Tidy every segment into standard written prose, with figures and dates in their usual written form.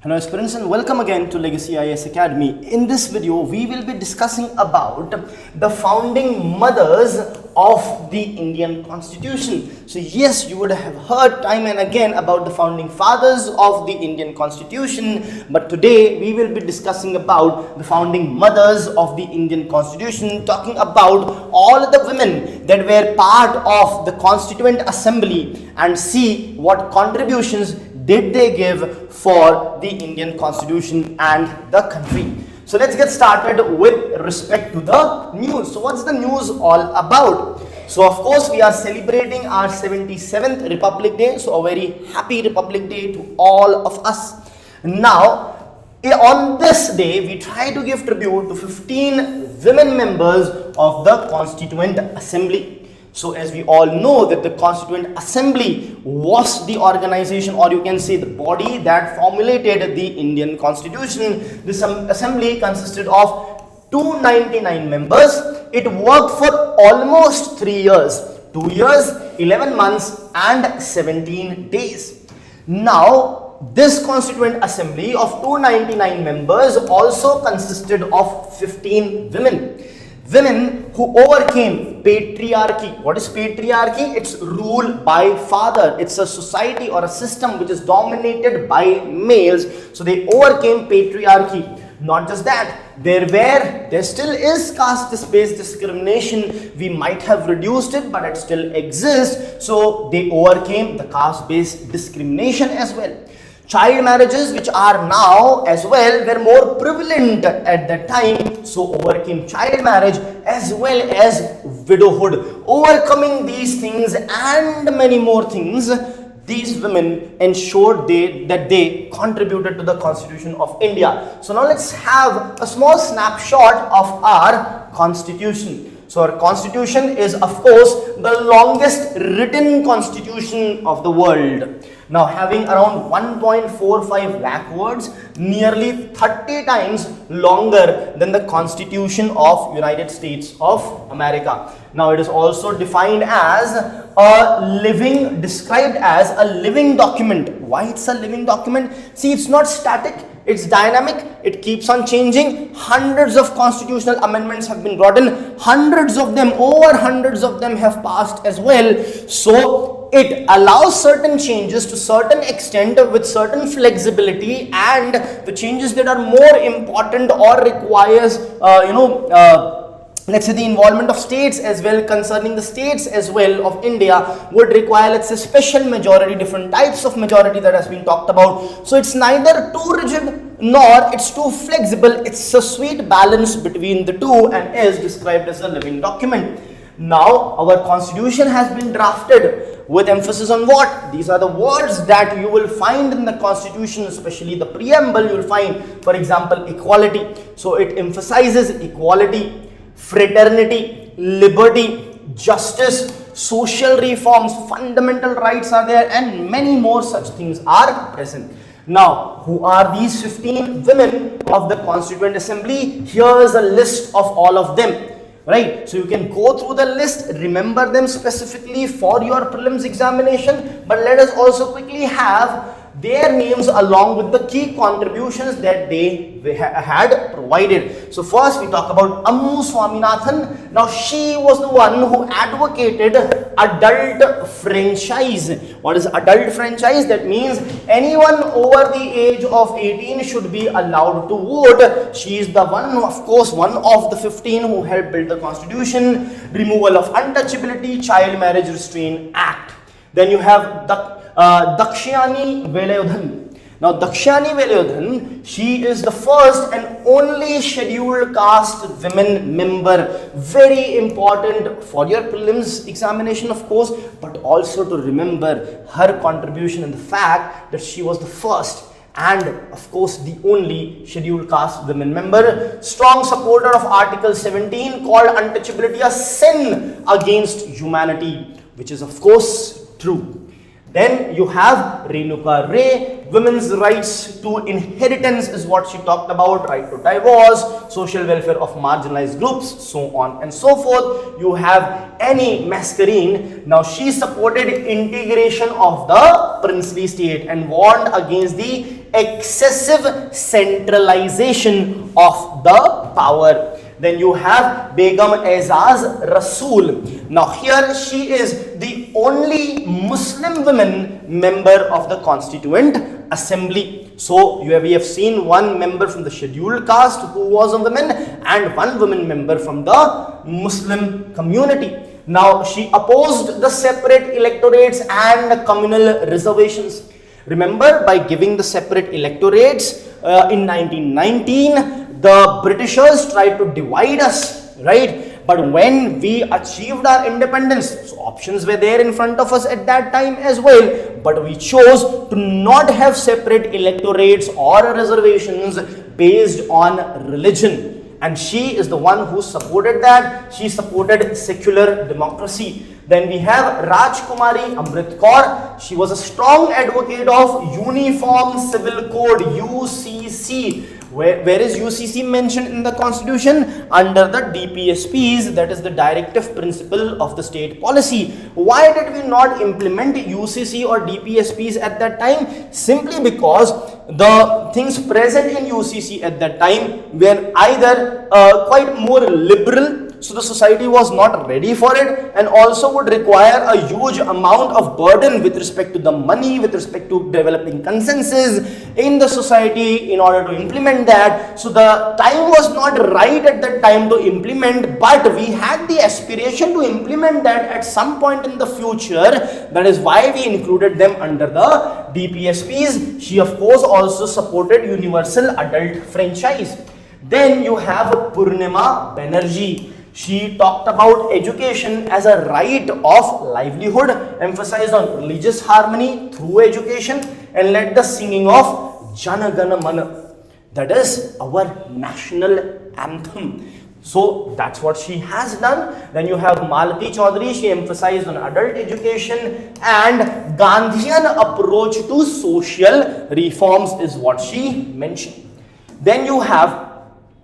Hello aspirants and welcome again to Legacy IAS Academy. In this video, we will be discussing about the founding mothers of the Indian Constitution. So yes, you would have heard time and again about the founding fathers of the Indian Constitution, but today we will be discussing about the founding mothers of the Indian Constitution, talking about all the women that were part of the Constituent Assembly and see what contributions did they give for the Indian Constitution and the country. So let's get started with respect to the news. So what's the news all about? So of course we are celebrating our 77th Republic Day. So a very happy Republic Day to all of us. Now on this day we try to give tribute to 15 women members of the Constituent Assembly. So as we all know that the Constituent Assembly was the organization, or you can say the body, that formulated the Indian Constitution. This assembly consisted of 299 members. It worked for almost 3 years, 2 years, 11 months and 17 days. Now this Constituent Assembly of 299 members also consisted of 15 women. Women who overcame patriarchy. What is patriarchy? It's rule by father. It's a society or a system which is dominated by males. So they overcame patriarchy. Not just that, there still is caste-based discrimination. We might have reduced it, but it still exists. So they overcame the caste-based discrimination as well. Child marriages, which are now as well, were more prevalent at that time, so overcame child marriage as well as widowhood. Overcoming these things and many more things, these women ensured that they contributed to the Constitution of India. So now let's have a small snapshot of our Constitution. So our Constitution is of course the longest written constitution of the world. Now having around 1.45 lakh words, nearly 30 times longer than the Constitution of United States of America. Now it is also defined as described as a living document. Why it's a living document? See, it's not static. It's dynamic, it keeps on changing. Hundreds of constitutional amendments have been brought in, hundreds of them have passed as well. So it allows certain changes to certain extent with certain flexibility, and the changes that are more important or requires let's say the involvement of states as well, concerning the states as well of India, would require, let's say, special majority, different types of majority that has been talked about. So it's neither too rigid nor it's too flexible. It's a sweet balance between the two and is described as a living document. Now our Constitution has been drafted with emphasis on what? These are the words that you will find in the Constitution, especially the preamble. You will find, for example, equality. So it emphasizes equality, fraternity, liberty, justice, social reforms, fundamental rights are there, and many more such things are present. Now, who are these 15 women of the Constituent Assembly? Here is a list of all of them. Right? So you can go through the list, remember them specifically for your prelims examination, but let us also quickly have their names along with the key contributions that they had provided. So first we talk about Ammu Swaminathan. Now she was the one who advocated adult franchise. What is adult franchise? That means anyone over the age of 18 should be allowed to vote. She is the one, of course, one of the 15 who helped build the Constitution. Removal of untouchability, Child Marriage Restraint Act. Then you have Dakshiani Velayodhan. Now Dakshiani Velayodhan, she is the first and only scheduled caste women member. Very important for your prelims examination, of course, but also to remember her contribution and the fact that she was the first and of course the only scheduled caste women member. Strong supporter of Article 17, called untouchability a sin against humanity, which is of course true. Then you have Renuka Ray, women's rights to inheritance is what she talked about, right to divorce, social welfare of marginalized groups, so on and so forth. You have Annie Mascarene. Now she supported integration of the princely state and warned against the excessive centralization of the power. Then you have Begum Aizaz Rasool. Now here she is the only Muslim woman member of the Constituent Assembly. So we have seen one member from the scheduled caste who was a woman and one woman member from the Muslim community. Now she opposed the separate electorates and communal reservations. Remember, by giving the separate electorates in 1919, the Britishers tried to divide us, right? But when we achieved our independence, so options were there in front of us at that time as well, but we chose to not have separate electorates or reservations based on religion. And she is the one who supported that. She supported secular democracy. Then we have Rajkumari Amrit Kaur. She was a strong advocate of Uniform Civil Code, UCC. Where is UCC mentioned in the constitution? Under the DPSPs, that is the directive principle of the state policy. Why did we not implement UCC or DPSPs at that time? Simply because the things present in UCC at that time were either quite more liberal, so the society was not ready for it, and also would require a huge amount of burden with respect to the money, with respect to developing consensus in the society in order to implement that. So the time was not right at that time to implement, but we had the aspiration to implement that at some point in the future. That is why we included them under the DPSPs. She of course also supported universal adult franchise. Then you have Purnima Banerjee. She talked about education as a right of livelihood, emphasized on religious harmony through education, and led the singing of Jana Gana Mana, that is our national anthem. So that's what she has done. Then you have Malati Chaudhary. She emphasized on adult education and Gandhian approach to social reforms is what she mentioned. Then you have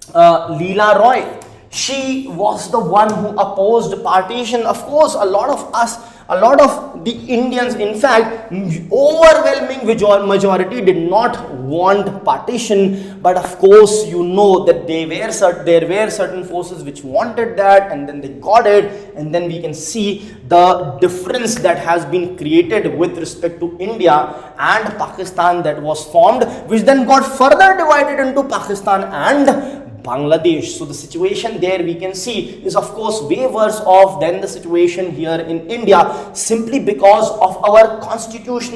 Leela Roy. She was the one who opposed partition. Of course, a lot of the Indians, in fact, overwhelming majority did not want partition. But of course, you know that there were certain forces which wanted that, and then they got it. And then we can see the difference that has been created with respect to India and Pakistan that was formed, which then got further divided into Pakistan and Bangladesh. So the situation there we can see is of course way worse off than the situation here in India, simply because of our constitution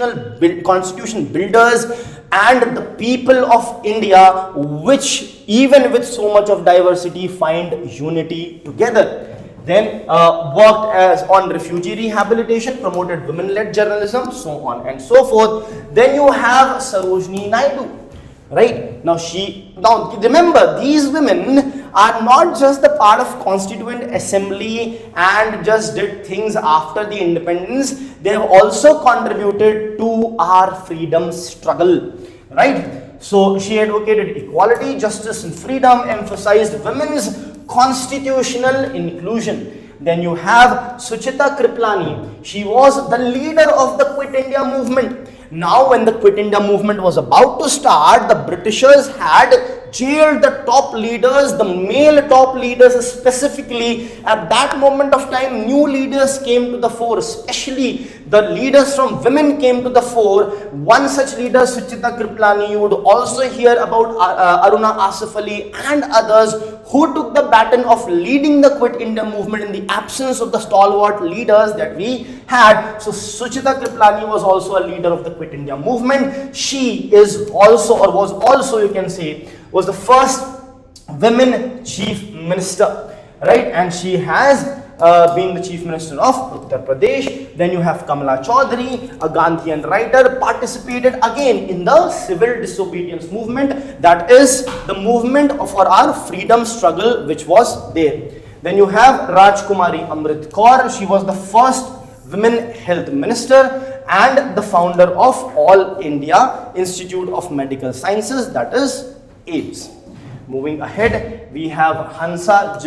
builders and the people of India, which even with so much of diversity find unity together. Then worked on refugee rehabilitation, promoted women-led journalism, so on and so forth. Then you have Sarojini Naidu. Right, now remember, these women are not just the part of Constituent Assembly and just did things after the independence. They have also contributed to our freedom struggle, right? So she advocated equality, justice and freedom, emphasized women's constitutional inclusion. Then you have Suchita Kriplani. She was the leader of the Quit India movement. Now when the Quit India movement was about to start, the Britishers had jailed the top leaders, the male top leaders specifically. At that moment of time, new leaders came to the fore, especially the leaders from women came to the fore. One such leader, Suchita Kriplani. You would also hear about Aruna Asif Ali and others who took the baton of leading the Quit India movement in the absence of the stalwart leaders that we had. So Suchita Kriplani was also a leader of the Quit India movement. She is also, or was also, you can say, was the first women chief minister, right? And she has been the chief minister of Uttar Pradesh. Then you have Kamala Chaudhary, a Gandhian writer, participated again in the civil disobedience movement, that is the movement for our freedom struggle which was there. Then you have Rajkumari Amrit Kaur. She was the first women health minister and the founder of All India Institute of Medical Sciences, that is AIIMS. Moving ahead, we have Hansa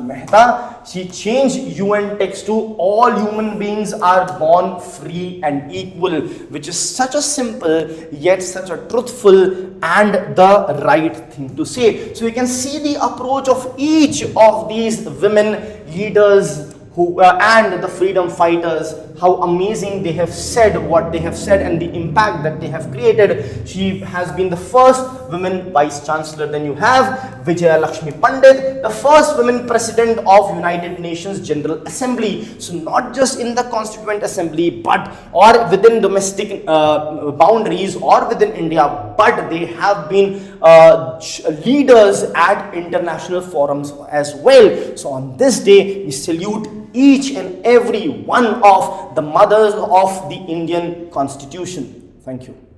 Mehta. She changed UN text to all human beings are born free and equal, which is such a simple yet such a truthful and the right thing to say. So you can see the approach of each of these women leaders who and the freedom fighters, how amazing they have said what they have said and the impact that they have created. She has been the first women vice chancellor. Then you have Vijaya Lakshmi Pandit, the first women president of United Nations General Assembly. So not just in the Constituent Assembly, but or within domestic boundaries or within India, but they have been leaders at international forums as well. So on this day, we salute each and every one of the mothers of the Indian Constitution. Thank you.